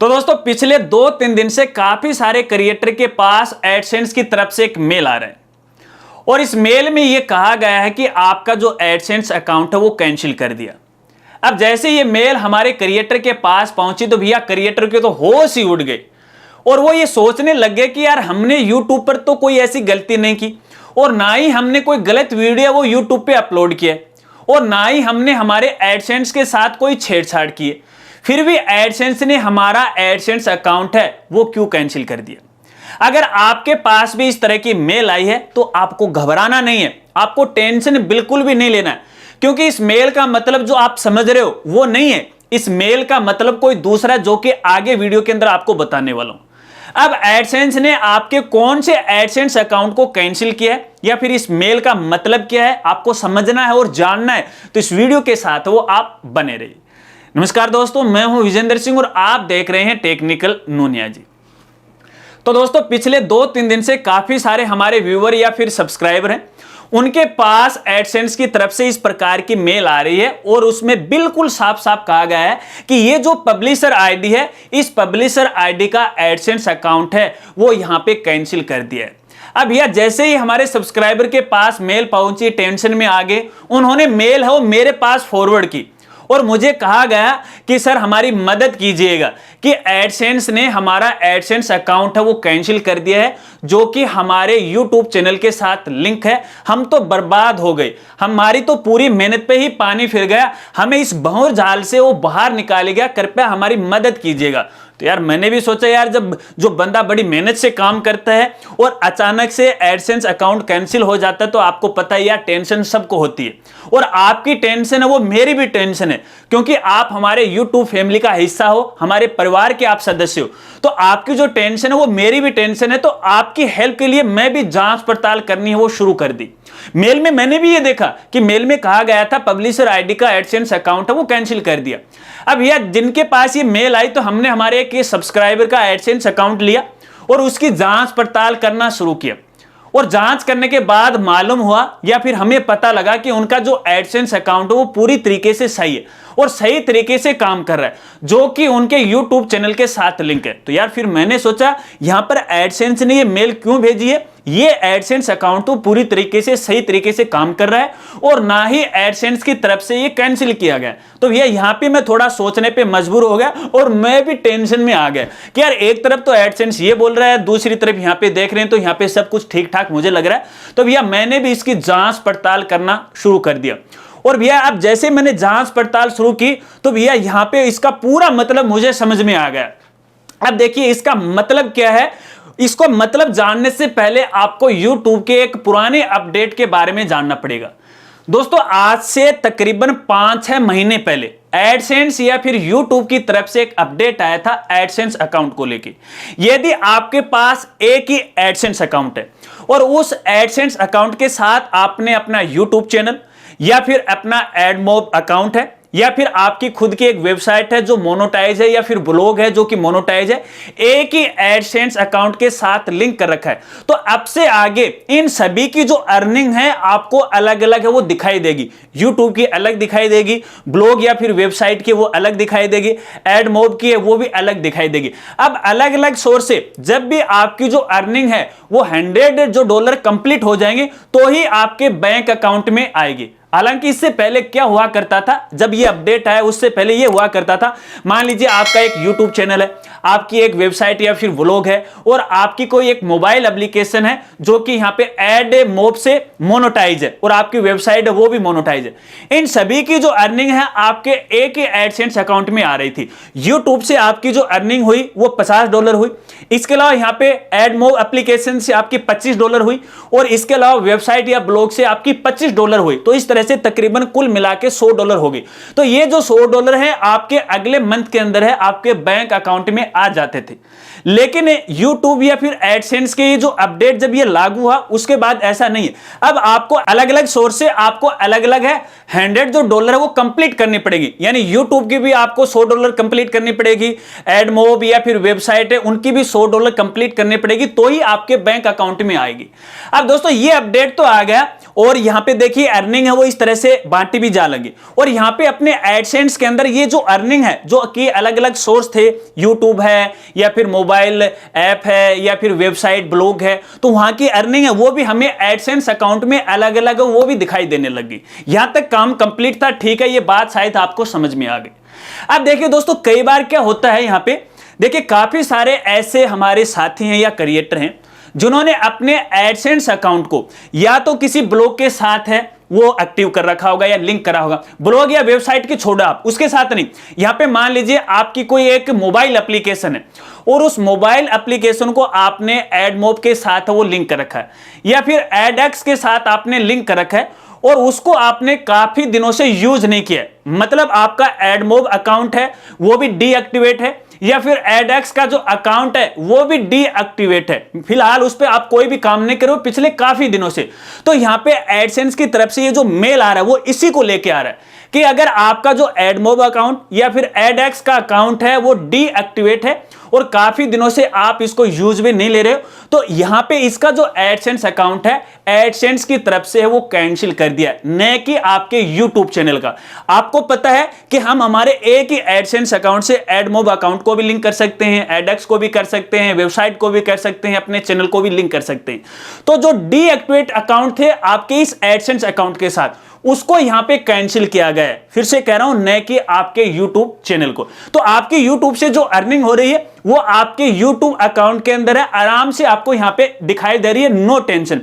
तो दोस्तों पिछले 2-3 दिन से काफी सारे क्रिएटर के पास एडसेंस की तरफ से एक मेल आ रहा है और इस मेल में यह कहा गया है कि आपका जो एडसेंस अकाउंट है वो कैंसिल कर दिया। अब जैसे ये मेल हमारे क्रिएटर के पास पहुंची तो भैया क्रिएटर के तो होश ही उड़ गए और वो ये सोचने लग गए कि यार हमने यूट्यूब पर तो कोई ऐसी गलती नहीं की और ना ही हमने कोई गलत वीडियो वो यूट्यूब पे अपलोड किया और ना ही हमने हमारे एडसेंस के साथ कोई छेड़छाड़ की है, फिर भी एडसेंस ने हमारा एडसेंस अकाउंट है वो क्यों कैंसिल कर दिया। अगर आपके पास भी इस तरह की मेल आई है तो आपको घबराना नहीं है, आपको टेंशन बिल्कुल भी नहीं लेना है, क्योंकि इस मेल का मतलब जो आप समझ रहे हो वो नहीं है। इस मेल का मतलब कोई दूसरा जो कि आगे वीडियो के अंदर आपको बताने वाला हूं। अब एडसेंस ने आपके कौन से एडसेंस अकाउंट को कैंसिल किया है या फिर इस मेल का मतलब क्या है आपको समझना है और जानना है, तो इस वीडियो के साथ वो आप बने रहिए। नमस्कार दोस्तों, मैं हूं विजेंद्र सिंह और आप देख रहे हैं टेक्निकल नूनिया जी। तो दोस्तों पिछले 2-3 दिन से काफी सारे हमारे व्यूअर या फिर सब्सक्राइबर हैं, उनके पास एडसेंस की तरफ से इस प्रकार की मेल आ रही है और उसमें बिल्कुल साफ साफ कहा गया है कि ये जो पब्लिशर आईडी है, इस पब्लिशर आईडी का एडसेंस अकाउंट है वो यहां पे कैंसिल कर दिया है। अब यह जैसे ही हमारे सब्सक्राइबर के पास मेल पहुंची, टेंशन में आ गए, उन्होंने मेल है वो मेरे पास फॉरवर्ड की और मुझे कहा गया कि सर हमारी मदद कीजिएगा कि एडसेंस ने हमारा एडसेंस अकाउंट है वो कैंसिल कर दिया है, जो कि हमारे YouTube चैनल के साथ लिंक है। हम तो बर्बाद हो गए, हमारी तो पूरी मेहनत पे ही पानी फिर गया, हमें इस भंवर जाल से वो बाहर निकाल गया, कृपया हमारी मदद कीजिएगा। तो यार मैंने भी सोचा यार जब जो बंदा बड़ी मेहनत से काम करता है और अचानक से एडसेंस अकाउंट कैंसिल हो जाता है तो आपको पता है यार टेंशन सबको होती है और आपकी टेंशन है वो मेरी भी टेंशन है, क्योंकि आप हमारे YouTube फैमिली का हिस्सा हो, हमारे परिवार के आप सदस्य हो, तो आपकी जो टेंशन है वो मेरी भी टेंशन है। तो आपकी हेल्प के लिए मैं भी जांच पड़ताल करनी है वो शुरू कर दी। मेल में मैंने भी ये देखा कि मेल में कहा गया था पब्लिशर आईडी का एडसेंस अकाउंट है वो कैंसिल कर दिया। अब यार जिनके पास ये मेल आई तो हमने हमारे एक सब्सक्राइबर का एडसेंस अकाउंट लिया और उसकी जांच पड़ताल करना शुरू किया और जांच करने के बाद मालूम हुआ या फिर हमें पता लगा कि उनका जो एडसेंस अकाउंट है वो पूरी तरीके से सही है और सही तरीके से काम कर रहा है, जो कि उनके YouTube चैनल के साथ लिंक है। तो यार फिर मैंने सोचा यहां पर एडसेंस ने ये मेल क्यों भेजी है, ये एडसेंस अकाउंट तो पूरी तरीके से सही तरीके से काम कर रहा है और ना ही एडसेंस की तरफ से ये कैंसिल किया गया। तो भैया यहां पे मैं थोड़ा सोचने पे मजबूर हो गया और मैं भी टेंशन में आ गया कि यार एक तरफ तो एडसेंस ये बोल रहा है, दूसरी तरफ यहां पे देख रहे हैं तो यहां पे सब कुछ ठीक ठाक मुझे लग रहा है। तो भैया मैंने भी इसकी जांच पड़ताल करना शुरू कर दिया और भैया अब जैसे मैंने जांच पड़ताल शुरू की तो भैया यहां पे इसका पूरा मतलब मुझे समझ में आ गया। अब देखिए इसका मतलब क्या है, इसको मतलब जानने से पहले आपको YouTube के एक पुराने अपडेट के बारे में जानना पड़ेगा। दोस्तों आज से तकरीबन 5-6 महीने पहले एडसेंस या फिर YouTube की तरफ से एक अपडेट आया था एडसेंस अकाउंट को लेके। यदि आपके पास एक ही एडसेंस अकाउंट है और उस एडसेंस अकाउंट के साथ आपने अपना YouTube चैनल या फिर अपना एडमोब अकाउंट है या फिर आपकी खुद की एक वेबसाइट है जो मोनेटाइज है या फिर ब्लॉग है जो कि मोनेटाइज है, एक ही एडसेंस अकाउंट के साथ लिंक कर रखा है, तो अब से आगे इन सभी की जो अर्निंग है आपको अलग अलग है वो दिखाई देगी। YouTube की अलग दिखाई देगी, ब्लॉग या फिर वेबसाइट की वो अलग दिखाई देगी, एडमोब की है वो भी अलग दिखाई देगी। अब अलग अलग सोर्स से जब भी आपकी जो अर्निंग है वो $100 कंप्लीट हो जाएंगे तो ही आपके बैंक अकाउंट में आएगी। हालांकि इससे पहले क्या हुआ करता था, जब ये अपडेट आया उससे पहले ये हुआ करता था, मान लीजिए आपका एक YouTube चैनल है, आपकी एक वेबसाइट या फिर व्लॉग है और आपकी कोई एक मोबाइल एप्लीकेशन है जो कि यहां पे एडमोब से मोनेटाइज है और आपकी वेबसाइट है वो भी मोनेटाइज है। इन सभी की जो अर्निंग है आपके एक ही एडसेंस अकाउंट में आ रही थी। YouTube से आपकी जो अर्निंग हुई वो $50 हुई, इसके अलावा यहां पे एडमोब एप्लीकेशन से आपकी $25 हुई और इसके अलावा वेबसाइट या ब्लॉग से आपकी $25 हुई। तो इस तरह से तकरीबन कुल मिला के $100 हो गई। तो ये जो $100 है आपके अगले मंथ के अंदर है आपके बैंक अकाउंट में आ जाते थे। लेकिन YouTube या फिर एडसेंस के ये जो अपडेट जब ये लागू हुआ उसके बाद ऐसा नहीं है। अब आपको अलग अलग सोर्स से आपको अलग अलग है $100 है वो कंप्लीट करनी पड़ेगी, यानी YouTube की भी आपको $100 कंप्लीट करनी पड़ेगी, एडमोब या फिर वेबसाइट है उनकी भी $100 कंप्लीट करनी पड़ेगी, तो ही आपके बैंक अकाउंट में आएगी। अब दोस्तों ये अपडेट तो आ गया और यहां पे देखिए अर्निंग है वो इस तरह से बांटी भी जा लगी। और यहां पे अपने एडसेंस के अंदर ये जो अर्निंग है, जो कि अलग अलग सोर्स थे, यूट्यूब है या फिर मोबाइल ऐप है या फिर वेबसाइट ब्लॉग है, तो वहां की अर्निंग है वो भी हमें एडसेंस अकाउंट में अलग अलग वो भी दिखाई देने लगी। यहां तक काम कंप्लीट था, ठीक है, ये बात शायद आपको समझ में आ गई। अब देखिए दोस्तों, कई बार क्या होता है, यहां पे देखिए काफी सारे ऐसे हमारे साथी हैं या क्रिएटर हैं जिन्होंने अपने एडसेंस अकाउंट को या तो किसी ब्लॉग के साथ है वो एक्टिव कर रखा होगा या लिंक करा होगा, ब्लॉग या वेबसाइट की छोड़ा आप उसके साथ नहीं। यहां पे मान लीजिए आपकी कोई एक मोबाइल एप्लीकेशन है और उस मोबाइल एप्लीकेशन को आपने एडमोब के साथ वो लिंक कर रखा है या फिर एडएक्स के साथ आपने लिंक कर रखा है और उसको आपने काफी दिनों से यूज नहीं किया, मतलब आपका एडमोब अकाउंट है वो भी डीएक्टिवेट है या फिर एडएक्स का जो अकाउंट है वो भी डीएक्टिवेट है, फिलहाल उस पर आप कोई भी काम नहीं करो पिछले काफी दिनों से। तो यहां पे एडसेंस की तरफ से ये जो मेल आ रहा है वो इसी को लेके आ रहा है कि अगर आपका जो एडमोब अकाउंट या फिर एडएक्स का अकाउंट है वो डीएक्टिवेट है और काफी दिनों से आप इसको यूज भी नहीं ले रहे हो, तो यहां पे इसका जो एडसेंस अकाउंट है एडसेंस की तरफ से है वो कैंसिल कर दिया, न कि आपके यूट्यूब चैनल का। आपको पता है कि हम हमारे एक ही एडसेंस अकाउंट से एडमोब अकाउंट को भी लिंक कर सकते हैं, एडएक्स को भी कर सकते हैं, वेबसाइट को भी कर सकते हैं, अपने चैनल को भी लिंक कर सकते हैं। तो जो डीएक्टिवेट अकाउंट थे आपके इस एडसेंस अकाउंट के साथ, उसको यहां पे कैंसिल किया गया है, फिर से कह रहा हूं, न कि आपके YouTube चैनल को। तो आपके YouTube से जो अर्निंग हो रही है वो आपके YouTube अकाउंट के अंदर है, आराम से आपको यहां पे दिखाई दे रही है, नो टेंशन।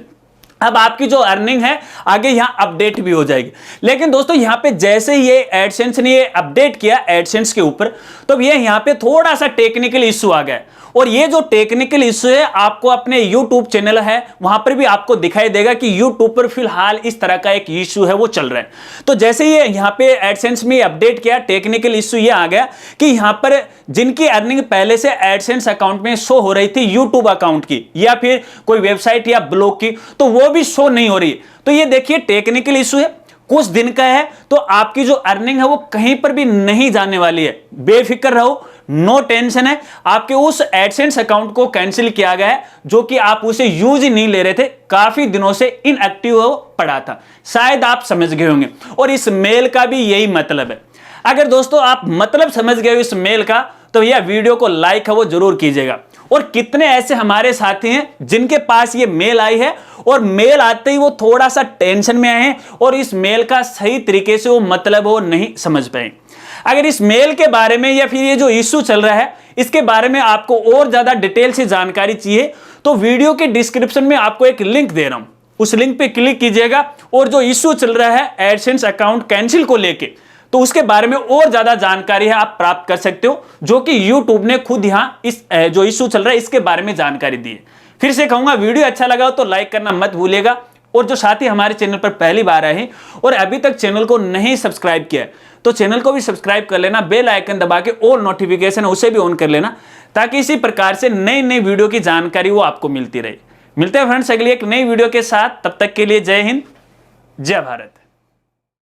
अब आपकी जो अर्निंग है आगे यहां अपडेट भी हो जाएगी। लेकिन दोस्तों यहां पे जैसे ये एडसेंस ने ये अपडेट किया एडसेंस के ऊपर, तो ये यहां पे थोड़ा सा टेक्निकल इश्यू आ गया, और ये जो टेक्निकल इश्यू है आपको अपने YouTube चैनल है वहां पर भी आपको दिखाई देगा कि YouTube पर फिलहाल इस तरह का एक इश्यू है वो चल रहा है। तो जैसे ये यहां पे एडसेंस में अपडेट किया, टेक्निकल इश्यू ये आ गया कि यहां पर जिनकी अर्निंग पहले से एडसेंस अकाउंट में शो हो रही थी YouTube अकाउंट की या फिर कोई वेबसाइट या ब्लॉग की, तो वो भी शो नहीं हो रही। तो ये देखिए टेक्निकल इश्यू है, कुछ दिन का है, तो आपकी जो अर्निंग है वो कहीं पर भी नहीं जाने वाली है, बेफिक्र रहो, नो टेंशन है। आपके उस एडसेंस अकाउंट को कैंसिल किया गया है जो कि आप उसे यूज ही नहीं ले रहे थे, काफी दिनों से इनएक्टिव हो पड़ा था, शायद आप समझ गए होंगे। और इस मेल का भी यही मतलब है। अगर दोस्तों आप मतलब समझ गए इस मेल का, तो यह वीडियो को लाइक है वो जरूर कीजिएगा। और कितने ऐसे हमारे साथी हैं जिनके पास ये मेल आई है और मेल आते ही वो थोड़ा सा टेंशन में आए हैं और इस मेल का सही तरीके से वो मतलब वो नहीं समझ पाए। अगर इस मेल के बारे में या फिर ये जो इश्यू चल रहा है इसके बारे में आपको और ज्यादा डिटेल से जानकारी चाहिए, तो वीडियो के डिस्क्रिप्शन में आपको एक लिंक दे रहा हूं, उस लिंक पे क्लिक कीजिएगा और जो इश्यू चल रहा है एडसेंस अकाउंट कैंसिल को लेके, तो उसके बारे में और ज्यादा जानकारी है आप प्राप्त कर सकते हो, जो कि YouTube ने खुद यहां इस जो इश्यू चल रहा है इसके बारे में जानकारी दी है। फिर से कहूंगा, वीडियो अच्छा लगा हो तो लाइक करना मत भूलिएगा, और जो साथी हमारे चैनल पर पहली बार आए हैं और अभी तक चैनल को नहीं सब्सक्राइब किया तो चैनल को भी सब्सक्राइब कर लेना, बेल आइकन दबा के ऑल नोटिफिकेशन उसे भी ऑन कर लेना, ताकि इसी प्रकार से नई नई वीडियो की जानकारी वो आपको मिलती रहे। मिलते हैं फ्रेंड्स अगली एक नई वीडियो के साथ, तब तक के लिए जय हिंद, जय भारत।